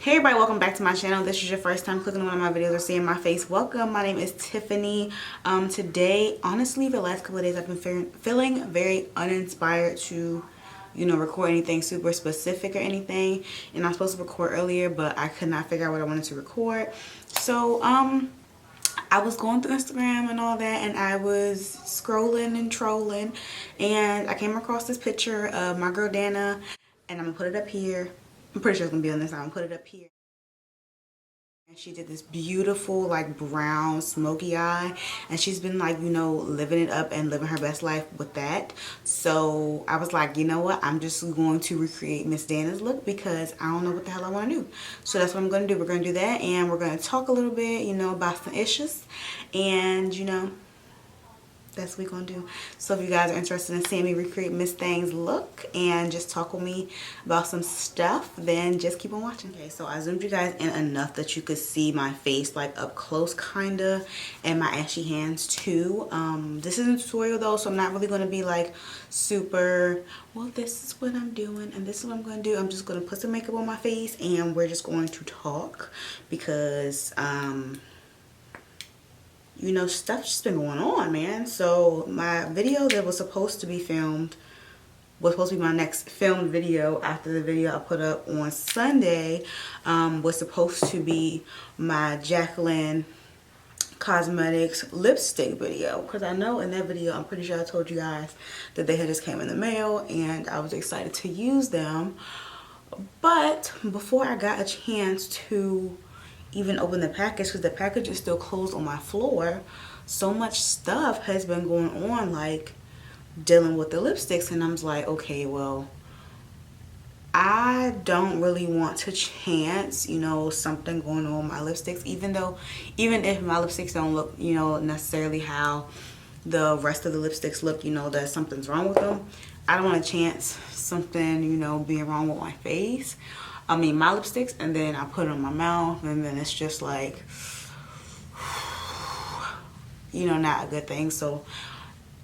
Hey everybody, welcome back to my channel. This is your first time clicking on one of my videos or seeing my face. Welcome. My name is Tiffany. Today, honestly, the last couple of days I've been feeling very uninspired to, record anything super specific or anything. And I was supposed to record earlier, but I could not figure out what I wanted to record. So, I was going through Instagram and all that, and I was scrolling and trolling, and I came across this picture of my girl Dana, and I'm gonna put it up here. I'm pretty sure it's gonna be on this. I'm gonna put it up here. And she did this beautiful like brown smoky eye, and she's been like, living it up and living her best life with that. So I was like, you know what, I'm just going to recreate Miss Dana's look because I don't know what the hell I want to do. So that's what I'm going to do. We're going to do that, and we're going to talk a little bit, about some issues, and that's what we're gonna do. So if you guys are interested in seeing me recreate Miss Thang's look and just talk with me about some stuff, then just keep on watching. Okay, so I zoomed you guys in enough that you could see my face like up close kinda, and my ashy hands too. This isn't a tutorial though, so I'm not really gonna be like super, well, this is what I'm doing and this is what I'm gonna do. I'm just gonna put some makeup on my face and we're just going to talk because stuff's just been going on, man. So my video that was supposed to be filmed was supposed to be my next filmed video after the video I put up on Sunday, was supposed to be my Jacqueline Cosmetics lipstick video, because I know in that video I'm pretty sure I told you guys that they had just came in the mail and I was excited to use them. But before I got a chance to even open the package, because the package is still closed on my floor, so much stuff has been going on, like dealing with the lipsticks, and I'm like, okay, well, I don't really want to chance something going on with my lipsticks, even if my lipsticks don't look necessarily how the rest of the lipsticks look, that something's wrong with them. I don't want to chance something being wrong with my face, my lipsticks, and then I put it on my mouth and then it's just like not a good thing. So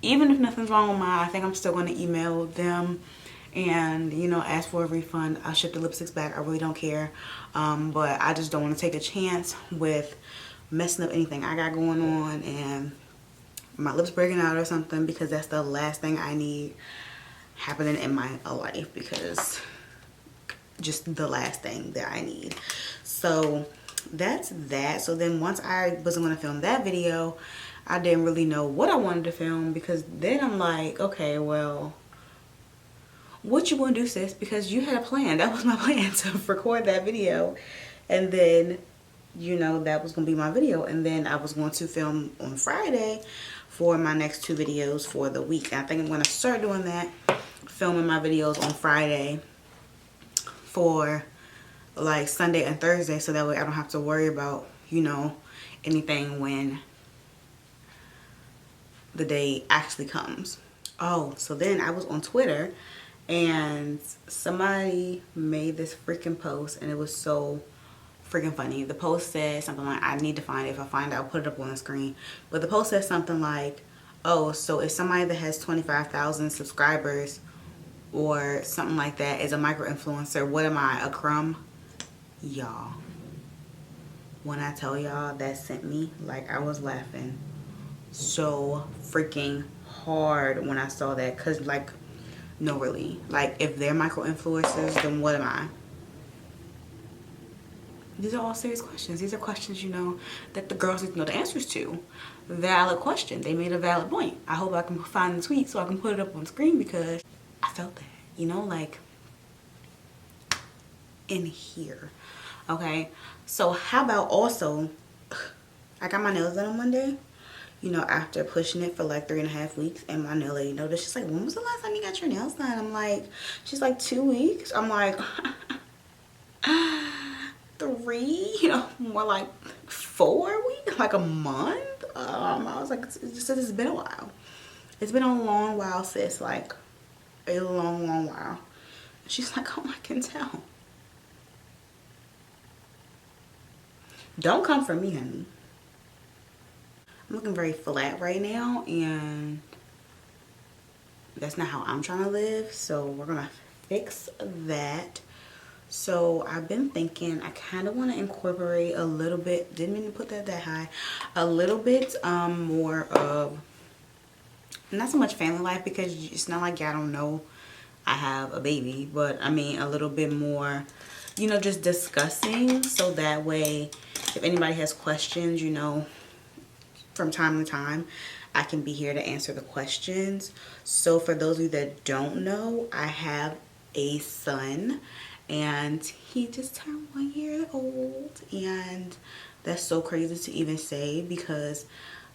even if nothing's wrong with mine, I think I'm still going to email them and ask for a refund. I'll ship the lipsticks back. I really don't care, but I just don't want to take a chance with messing up anything I got going on and my lips breaking out or something, because that's the last thing I need happening in my life, because just the last thing that I need. So that's that. So then once I wasn't going to film that video, I didn't really know what I wanted to film, because then I'm like, okay, well, what you want to do, sis? Because you had a plan. That was my plan, to record that video, and then that was going to be my video, and then I was going to film on Friday for my next 2 videos for the week. I think I'm going to start doing that, filming my videos on Friday for like Sunday and Thursday, so that way I don't have to worry about anything when the day actually comes. Oh, so then I was on Twitter and somebody made this freaking post, and it was so freaking funny. The post said something like, I need to find it. If I find it, I'll put it up on the screen. But the post said something like, oh, so if somebody that has 25,000 subscribers or something like that is a micro influencer, what am I, a crumb? Y'all, when I tell y'all that sent me, like, I was laughing so freaking hard when I saw that, because like, no, really, like, if they're micro influencers, then what am I? These are all serious questions. These are questions that the girls need to know the answers to. Valid question. They made a valid point. I hope I can find the tweet so I can put it up on screen, because I felt that, like in here. Okay, so how about also, I got my nails done on Monday, after pushing it for like 3.5 weeks, and my nail lady noticed. She's like, when was the last time you got your nails done? I'm like, she's like, 2 weeks. I'm like, 3, more like 4 weeks, like a month. I was like, it's been a while. It's been a long while, sis, like a long while. She's like, oh, I can tell. Don't come for me, honey. I'm looking very flat right now, and that's not how I'm trying to live, so we're gonna fix that. So I've been thinking I kind of want to incorporate a little bit, didn't mean to put that high, a little bit more of, not so much family life, because it's not like y'all don't know I have a baby, but I mean a little bit more, you know, just discussing, so that way if anybody has questions, you know, from time to time I can be here to answer the questions. So for those of you that don't know, I have a son, and he just turned 1 year old, and that's so crazy to even say, because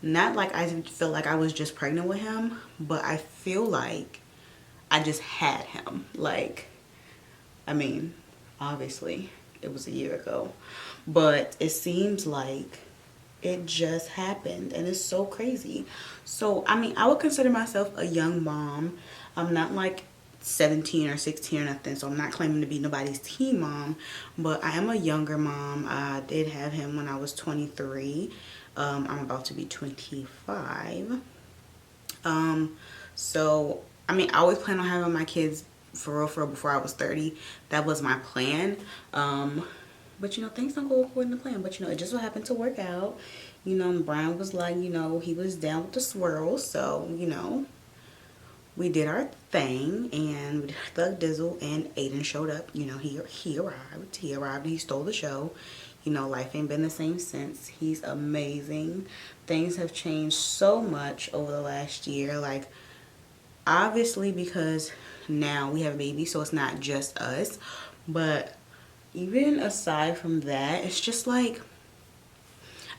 not like I feel like I was just pregnant with him, but I feel like I just had him. Like, I mean, obviously it was a year ago, but it seems like it just happened, and it's so crazy. So I mean, I would consider myself a young mom. I'm not like 17 or 16 or nothing, so I'm not claiming to be nobody's teen mom, but I am a younger mom. I did have him when I was 23. I'm about to be 25. So I mean, I always plan on having my kids for real before I was 30. That was my plan. But you know, things don't go according to plan. But you know, it just so happened to work out. You know, Brian was like, you know, he was down with the swirl. So, you know, we did our thing, and we did our thug dizzle, and Aiden showed up. You know, he arrived. He arrived and he stole the show. You know, life ain't been the same since. He's amazing. Things have changed so much over the last year. Like, obviously, because now we have a baby, so it's not just us. But even aside from that, it's just like,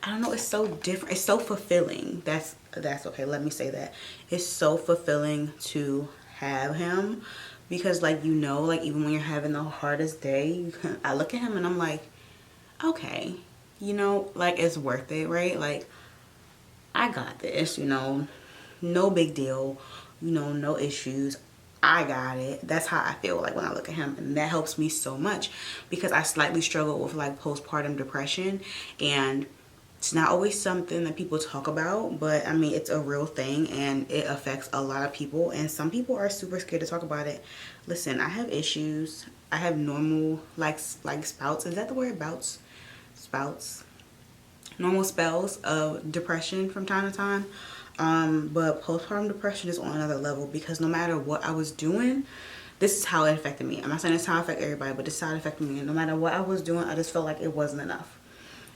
I don't know, it's so different. It's so fulfilling. That's okay. Let me say that. It's so fulfilling to have him, because like, you know, like even when you're having the hardest day, I look at him and I'm like, okay, you know, like it's worth it, right? Like, I got this, you know, no big deal, you know, no issues. I got it. That's how I feel like when I look at him, and that helps me so much, because I slightly struggle with like postpartum depression, and it's not always something that people talk about, but I mean, it's a real thing, and it affects a lot of people, and some people are super scared to talk about it. Listen, I have issues. I have normal like spouts. Is that the word? Bouts? Spouts? Normal spells of depression from time to time. But postpartum depression is on another level, because no matter what I was doing, this is how it affected me. I'm not saying it's how it affected everybody, but this is how it affected me. And no matter what I was doing, I just felt like it wasn't enough,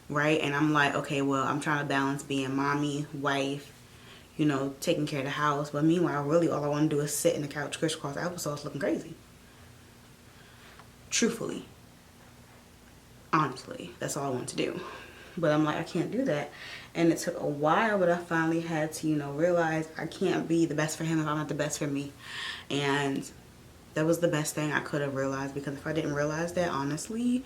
right? And I'm like, okay, well, I'm trying to balance being mommy, wife, you know, taking care of the house. But meanwhile, really all I want to do is sit in the couch, crisscross applesauce, looking crazy. Truthfully, honestly, that's all I want to do. But I'm like, I can't do that. And it took a while, but I finally had to, you know, realize I can't be the best for him if I'm not the best for me. And that was the best thing I could have realized, because if I didn't realize that, honestly,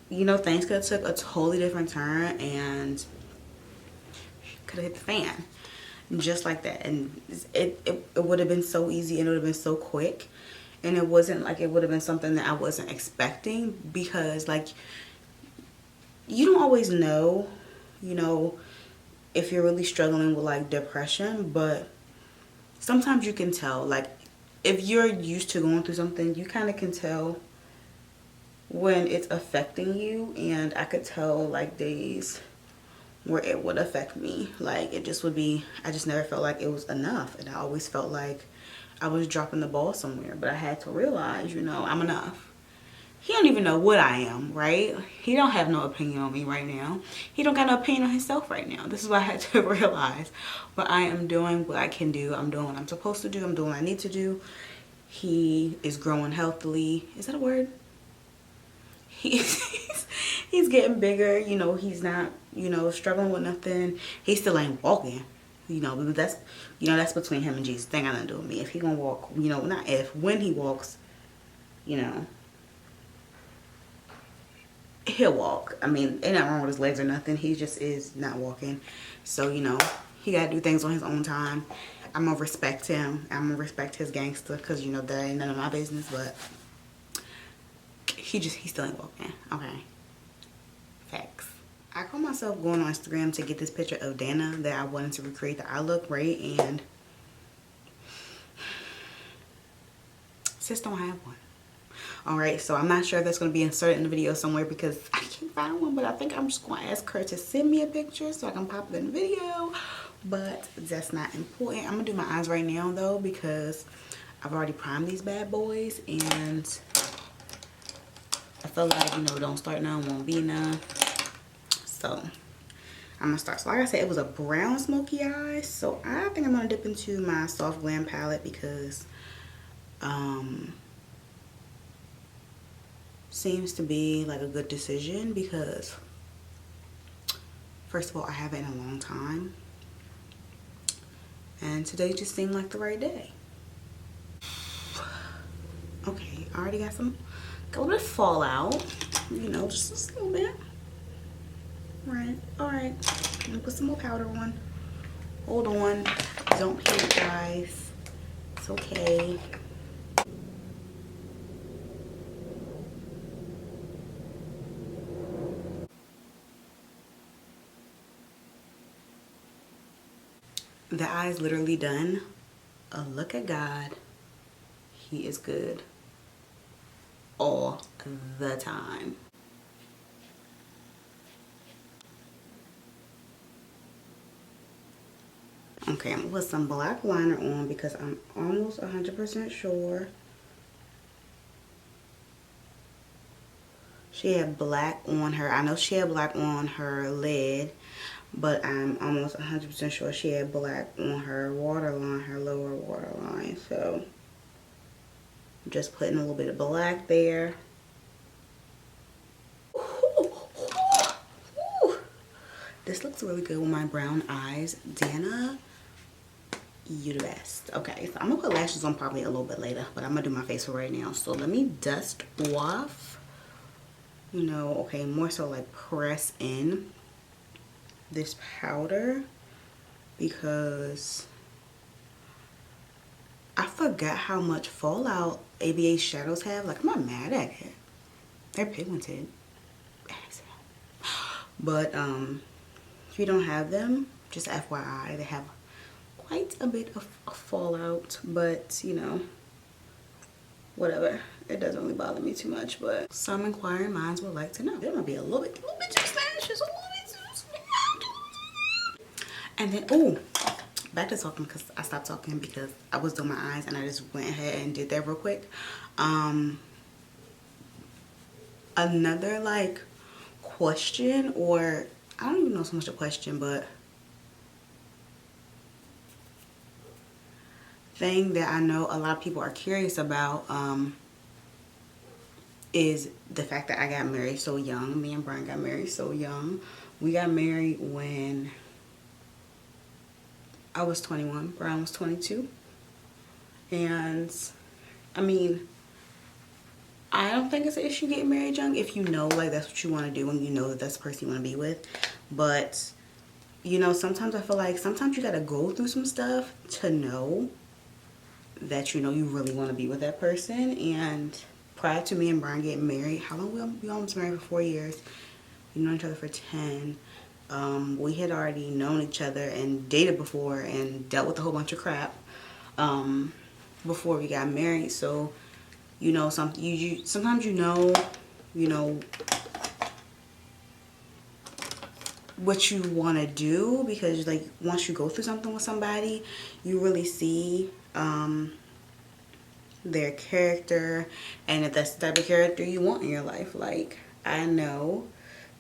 you know, things could have took a totally different turn, and could have hit the fan just like that. And it would have been so easy, and it would have been so quick. And it wasn't like it would have been something that I wasn't expecting, because like, you don't always know, you know, if you're really struggling with like depression, but sometimes you can tell. Like, if you're used to going through something, you kind of can tell when it's affecting you. And I could tell like days where it would affect me. Like, it just would be, I just never felt like it was enough, and I always felt like I was dropping the ball somewhere. But I had to realize, you know, I'm enough. He don't even know what I am, right? He don't have no opinion on me right now. He don't got no opinion on himself right now. This is what I had to realize. But I am doing what I can do. I'm doing what I'm supposed to do. I'm doing what I need to do. He is growing healthily. Is that a word? He's getting bigger. You know, he's not, you know, struggling with nothing. He still ain't walking. You know, but that's, you know, that's between him and Jesus. Thing got nothing to do with me. If he gonna walk, you know, not if, when he walks, you know, he'll walk. I mean, ain't nothing wrong with his legs or nothing. He just is not walking. So, you know, he got to do things on his own time. I'm going to respect him. I'm going to respect his gangster, because, you know, that ain't none of my business. But he still ain't walking. Okay. Facts. I caught myself going on Instagram to get this picture of Dana that I wanted to recreate the eye look, right? And sis don't have one. All right, so I'm not sure if that's going to be inserted in the video somewhere because I can't find one, but I think I'm just going to ask her to send me a picture so I can pop it in the video, but that's not important. I'm going to do my eyes right now though because I've already primed these bad boys, and I feel like, you know, don't start none, won't be none. So I'm gonna start. So like I said, it was a brown smoky eye, so I think I'm gonna dip into my soft glam palette because seems to be like a good decision because first of all, I haven't in a long time, and today just seemed like the right day. Okay, I already got a little bit of fallout, you know, just a little bit. Right, all right, I'm gonna put some more powder on. Hold on, don't panic, guys, it's okay. The eye is literally done. Look at God, he is good all the time. Okay, I'm gonna put some black liner on because I'm almost 100% sure she had black on her. I know she had black on her lid, but I'm almost 100% sure she had black on her waterline, her lower waterline. So I'm just putting a little bit of black there. This looks really good with my brown eyes. Dana, you the best. Okay, so I'm gonna put lashes on probably a little bit later, but I'm gonna do my face for right now. So let me dust off, you know, okay, more so like press in this powder because I forgot how much fallout ABA shadows have. Like, I'm not mad at it. They're pigmented. But if you don't have them, just FYI, they have quite a bit of fallout, but you know, whatever, it doesn't really bother me too much. But some inquiring minds would like to know. There might be a little bit too lashes, a little bit too small. And then, oh, back to talking because I stopped talking because I was doing my eyes and I just went ahead and did that real quick. Another like question, or I don't even know so much a question, but thing that I know a lot of people are curious about is the fact that I got married so young. Me and Brian got married so young. We got married when I was 21, Brian was 22. And I mean, I don't think it's an issue getting married young if you know like that's what you want to do and you know that that's the person you want to be with. But you know, sometimes I feel like sometimes you gotta go through some stuff to know that you know you really want to be with that person. And prior to me and Brian getting married, how long we almost married for 4 years. We known each other for 10. We had already known each other and dated before and dealt with a whole bunch of crap before we got married. So you know, sometimes you know what you want to do, because like once you go through something with somebody, you really see their character and if that's the type of character you want in your life. Like, I know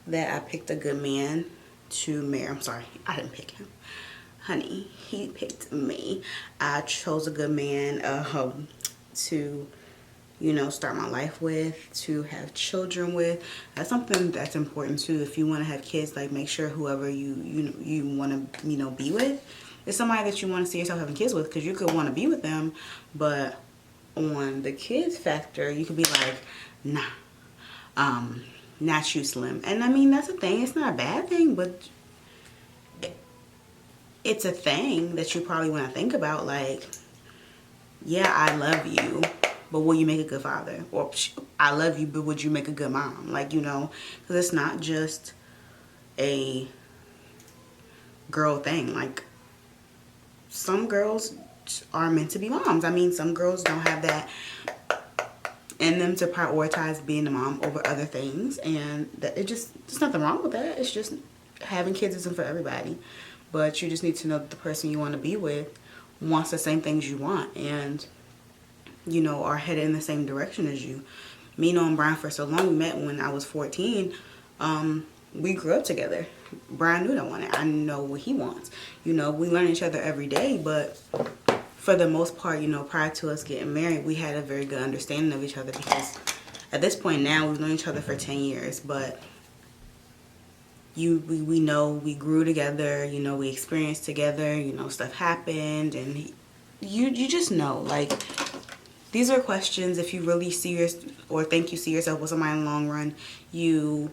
that I picked a good man to marry. I'm sorry, I didn't pick him, honey, he picked me. I chose a good man to, you know, start my life with, to have children with. That's something that's important too. If you want to have kids, like make sure whoever you want to, you know, be with is somebody that you want to see yourself having kids with, because you could want to be with them, but on the kids factor, you could be like, nah, not you, Slim. And I mean, that's a thing. It's not a bad thing, but it's a thing that you probably want to think about. Like, yeah, I love you, but will you make a good father? Or I love you, but would you make a good mom? Like, you know, because it's not just a girl thing. Like, some girls are meant to be moms. I mean, some girls don't have that in them to prioritize being a mom over other things, and that there's nothing wrong with that. It's just having kids isn't for everybody, but you just need to know that the person you want to be with wants the same things you want, and you know, are headed in the same direction as you. Me knowing Brian for so long, we met when I was 14. We grew up together. Brian knew what I wanted. I know what he wants. You know, we learn each other every day, but for the most part, you know, prior to us getting married, we had a very good understanding of each other, because at this point now, we've known each other for 10 years, but we know we grew together, you know, we experienced together, you know, stuff happened, and you just know, like, these are questions, if you really see or think you see yourself with somebody in the long run, you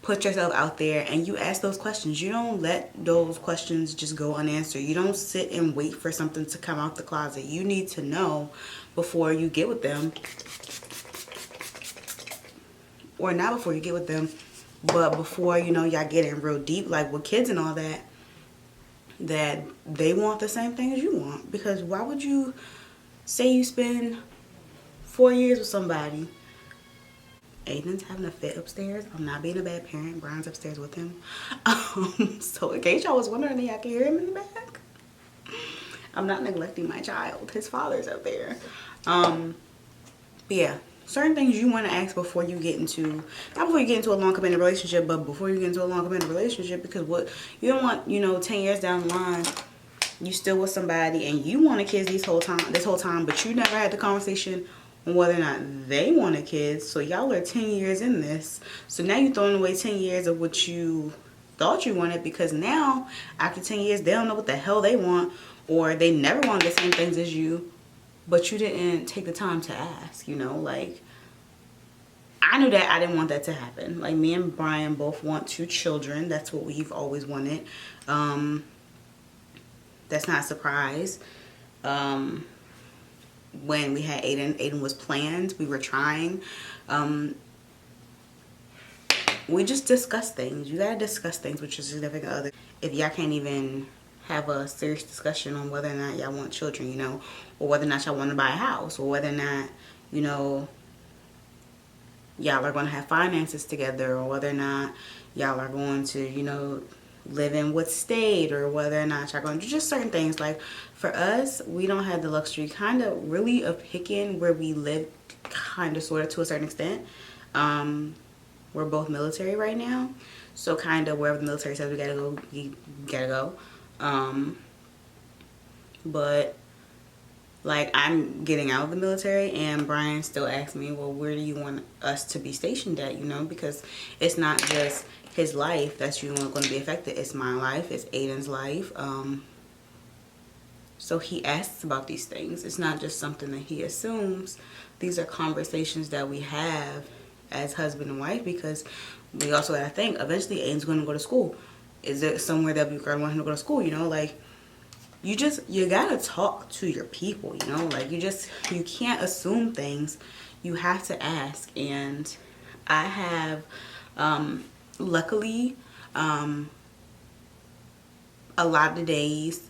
put yourself out there and you ask those questions. You don't let those questions just go unanswered. You don't sit and wait for something to come out the closet. You need to know before you get with them, or not before you get with them, but before, you know, y'all get in real deep, like with kids and all that, that they want the same thing as you want. Because why would you say you spend 4 years with somebody? Aiden's having a fit upstairs. I'm not being a bad parent. Brian's upstairs with him. So in case y'all was wondering, y'all can hear him in the back. I'm not neglecting my child. His father's up there. But yeah, certain things you want to ask before you get into, not before you get into a long committed relationship, but before you get into a long committed relationship, because what you don't want, you know, 10 years down the line, you still with somebody and you wanted kids this whole time, but you never had the conversation on whether or not they wanted kids. So y'all are 10 years in this. So now you're throwing away 10 years of what you thought you wanted, because now after 10 years they don't know what the hell they want, or they never wanted the same things as you, but you didn't take the time to ask, you know. Like, I knew that I didn't want that to happen. Like, me and Brian both want 2 children. That's what we've always wanted. That's not a surprise. When we had Aiden was planned. We were trying. We just discuss things. You gotta discuss things with your significant other. If y'all can't even have a serious discussion on whether or not y'all want children, you know, or whether or not y'all want to buy a house, or whether or not, you know, y'all are going to have finances together, or whether or not y'all are going to, you know, live in what state, or whether or not y'all going to do just certain things. Like, for us, we don't have the luxury kind of really of picking where we live, kind of sort of to a certain extent. We're both military right now, so kind of wherever the military says we gotta go, but like, I'm getting out of the military, and Brian still asks me, well, where do you want us to be stationed at, you know, because it's not just his life that's, you know, going to be affected. It's my life, it's Aiden's life. So he asks about these things. It's not just something that he assumes. These are conversations that we have as husband and wife, because we also gotta think, eventually Aiden's going to go to school. Is there somewhere that we want him to go to school, you know? Like, you gotta talk to your people, you know? Like, you can't assume things. You have to ask. And I have, luckily, a lot of the days,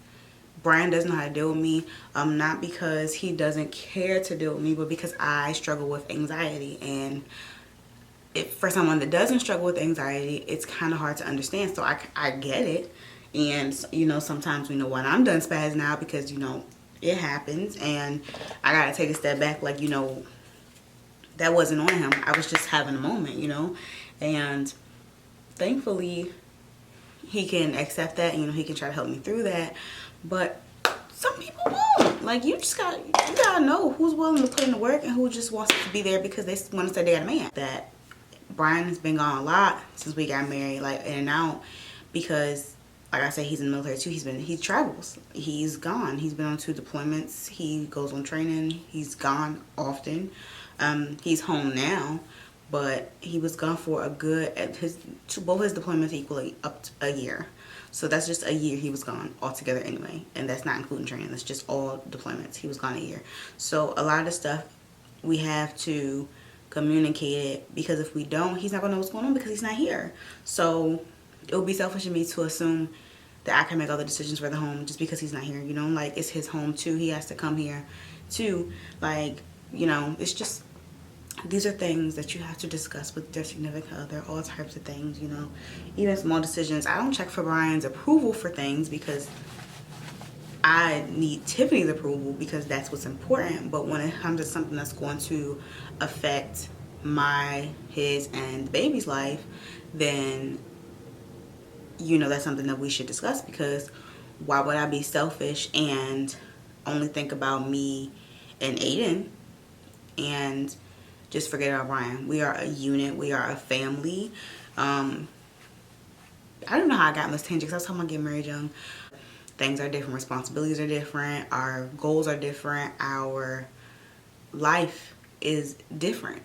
Brian doesn't know how to deal with me, not because he doesn't care to deal with me, but because I struggle with anxiety. And for someone that doesn't struggle with anxiety, it's kind of hard to understand. So I get it. And, you know, sometimes, you know, when I'm done spazzing out, because, you know, it happens, and I gotta take a step back, like, you know, that wasn't on him. I was just having a moment, you know. And thankfully he can accept that, and, you know, he can try to help me through that. But some people won't. Like, you gotta know who's willing to put in the work and who just wants to be there because they want to say they got a man. That Brian has been gone a lot since we got married, like, in and out, because, like I said, he's in the military too. He travels. He's gone. He's been on 2 deployments. He goes on training. He's gone often. He's home now, but he was gone for a good, both his deployments equally up to a year. So that's just a year he was gone altogether anyway. And that's not including training. That's just all deployments. He was gone a year. So a lot of stuff we have to communicate it, because if we don't, he's not gonna know what's going on because he's not here. So it would be selfish of me to assume that I can make all the decisions for the home just because he's not here, you know? Like, it's his home too. He has to come here too. Like, you know, it's just these are things that you have to discuss with your significant other, all types of things, you know, even small decisions. I don't check for Brian's approval for things because I need Tiffany's approval because that's what's important. But when it comes to something that's going to affect his and the baby's life, then, you know, that's something that we should discuss, because why would I be selfish and only think about me and Aiden and just forget about Brian? We are a unit. We are a family. I don't know how I got in this tangent because I was talking about getting married young. Things are different. Responsibilities are different. Our goals are different. Our life is different.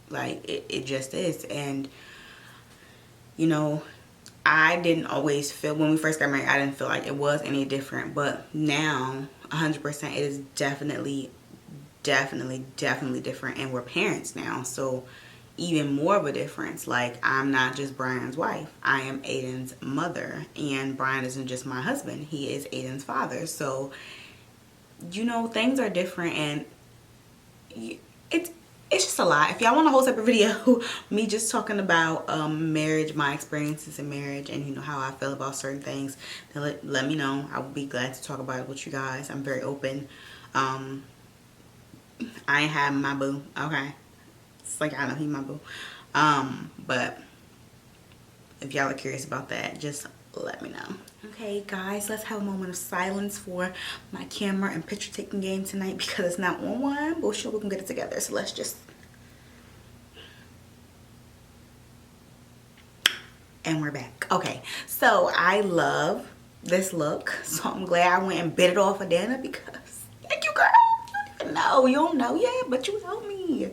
Like, it just is. And, you know, I didn't always feel, when we first got married, I didn't feel like it was any different. But now, 100%, it is definitely different. And we're parents now. So, even more of a difference. Like, I'm not just Brian's wife. I am Aiden's mother. And Brian isn't just my husband. He is Aiden's father. So, you know, things are different. And it's just a lot. If y'all want a whole separate video, me just talking about marriage, my experiences in marriage, and, you know, how I feel about certain things, then let me know. I would be glad to talk about it with you guys. I'm very open. I ain't have my boo, okay? It's like, I know he my boo. But if y'all are curious about that, just let me know. Okay, guys, let's have a moment of silence for my camera and picture taking game tonight, because it's not on one, but sure, we can get it together. So let's just, and we're back. Okay, so I love this look, so I'm glad I went and bit it off of Dana, because thank you, girl. You don't even know. You don't know yet, but you helped me.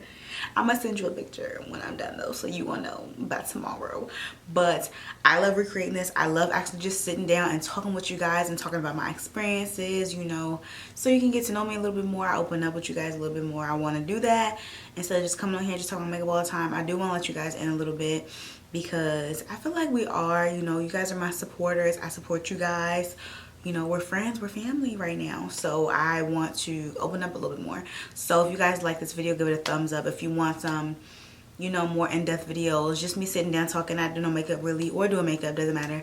I'm gonna send you a picture when I'm done though, so you will know by tomorrow. But I love recreating this. I love actually just sitting down and talking with you guys and talking about my experiences, you know, so you can get to know me a little bit more. I open up with you guys a little bit more. I want to do that instead of just coming on here just talking makeup all the time. I do want to let you guys in a little bit, because I feel like we are, you know, you guys are my supporters. I support you guys. You know, we're friends, we're family right now. So I want to open up a little bit more. So if you guys like this video, give it a thumbs up. If you want some, you know, more in-depth videos, just me sitting down talking, I do no makeup really, or doing makeup, doesn't matter.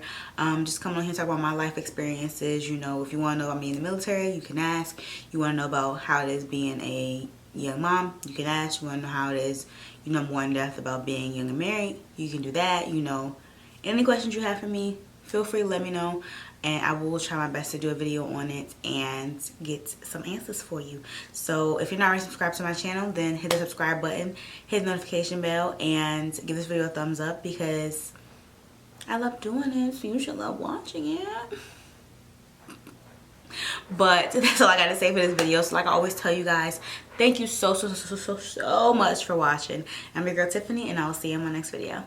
Just come on here and talk about my life experiences. You know, if you want to know about me in the military, you can ask. You want to know about how it is being a young mom, you can ask. You want to know how it is, you know, more in depth about being young and married, you can do that. You know, any questions you have for me, feel free to let me know, and I will try my best to do a video on it and get some answers for you. So if you're not already subscribed to my channel, then hit the subscribe button, hit the notification bell, and give this video a thumbs up, because I love doing it, so you should love watching it. But that's all I gotta say for this video. So like I always tell you guys, thank you so much for watching. I'm your girl Tiffany, and I will see you in my next video.